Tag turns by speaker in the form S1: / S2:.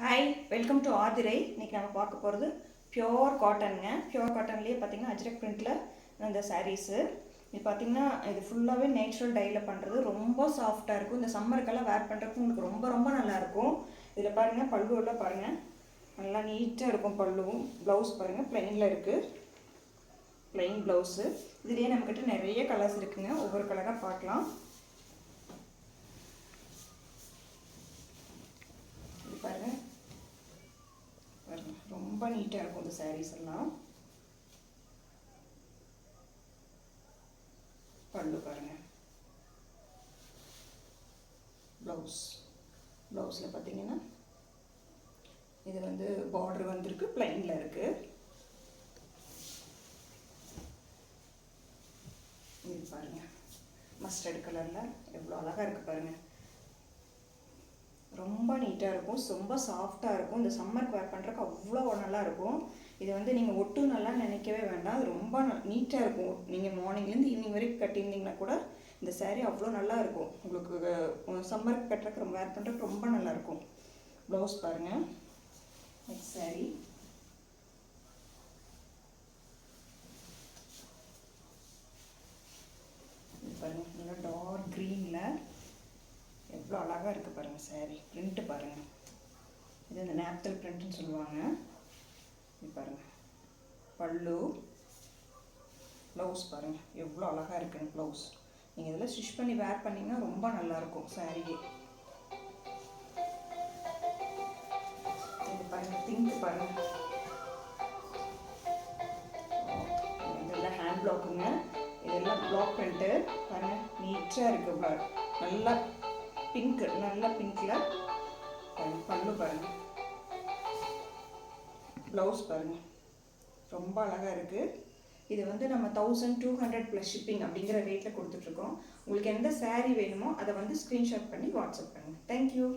S1: Hi, welcome to Aathirai. இன்றைக்கி நம்ம பார்க்க போகிறது பியோர் காட்டனுங்க. பியோர் காட்டன்லேயே பார்த்திங்கன்னா அஜ்ரக் பிரிண்டில் இந்த சாரீஸு. இது பார்த்திங்கன்னா இது ஃபுல்லாகவே நேச்சுரல் டையில் பண்ணுறது, ரொம்ப சாஃப்டாக இருக்கும். இந்த சம்மருக்கெல்லாம் வேர் பண்ணுறதுக்கு உங்களுக்கு ரொம்ப ரொம்ப நல்லாயிருக்கும். இதில் பாருங்கள், பல்லுவெல்லாம் பாருங்கள், நல்லா நீட்டாக இருக்கும். பல்லுவும் ப்ளவுஸ் பாருங்கள், ப்ளைனில் இருக்குது, ப்ளைன் ப்ளவுஸு. இதுலேயே நம்மக்கிட்ட நிறைய கலர்ஸ் இருக்குதுங்க. ஒவ்வொரு கலராக பார்க்கலாம். பாருங்கள், ரொம்ப நீட்டாக இருக்கும் இந்த சாரீஸ் எல்லாம். பல்லு பாருங்கள், ப்ளவுஸில் பார்த்தீங்கன்னா இது வந்து பார்டர் வந்திருக்கு, ப்ளைனில் இருக்குது. இது பாருங்கள், மஸ்டர்ட் கலரில் எவ்வளோ அழகாக இருக்குது பாருங்கள். ரொம்ப நீட்டாக இருக்கும், ரொம்ப சாஃப்டாக இருக்கும். இந்த சம்மருக்கு வேர் பண்ணுறதுக்கு அவ்வளோ நல்லாயிருக்கும். இது வந்து நீங்கள் ஒட்டு நல்லா நினைக்கவே வேண்டாம், அது ரொம்ப நீட்டாக இருக்கும். நீங்கள் மார்னிங்லேருந்து ஈவினிங் வரைக்கும் கட்டியிருந்தீங்கன்னா கூட இந்த சாரீ அவ்வளோ நல்லா இருக்கும். உங்களுக்கு சம்மருக்கு கட்டுறதுக்கு வேர் பண்ணுறதுக்கு ரொம்ப நல்லாயிருக்கும். ப்ளவுஸ் பாருங்கள். நெக்ஸ்ட் சாரீ இது பாருங்கள், நல்லா டார்க் க்ரீனில் எவ்வளோ அழகாக இருக்குது பாருங்கள். சாரீ பிரிண்ட்டு பாருங்கள், இது இந்த நேப்தல் பிரிண்ட்டுன்னு சொல்லுவாங்க. இது பாருங்கள், பல்லு, ப்ளவுஸ் பாருங்கள் எவ்வளோ அழகாக இருக்குங்க ப்ளவுஸ். நீங்கள் இதெல்லாம் ஸ்டிச் பண்ணி வேர் பண்ணிங்கன்னா ரொம்ப நல்லாயிருக்கும் சாரியே. இது பாருங்கள், பிங்க் பாருங்கள், இதெல்லாம் ஹேண்ட் பிளாக்குங்க. இதெல்லாம் பிளாக் பிரிண்ட்டு பாருங்கள், நீட்டாக இருக்குது. நல்லா பிங்க்கு, நல்லா பிங்க்கில் பல்லு பாருங்கள், ப்ளவுஸ் பாருங்கள் ரொம்ப அழகாக இருக்குது. இது வந்து நம்ம 1200 + ஷிப்பிங் அப்படிங்கிற ரேட்டில் கொடுத்துட்ருக்கோம். உங்களுக்கு எந்த சாரீ வேணுமோ அதை வந்து ஸ்க்ரீன்ஷாட் பண்ணி வாட்ஸ்அப் பண்ணுங்கள். தேங்க்யூ.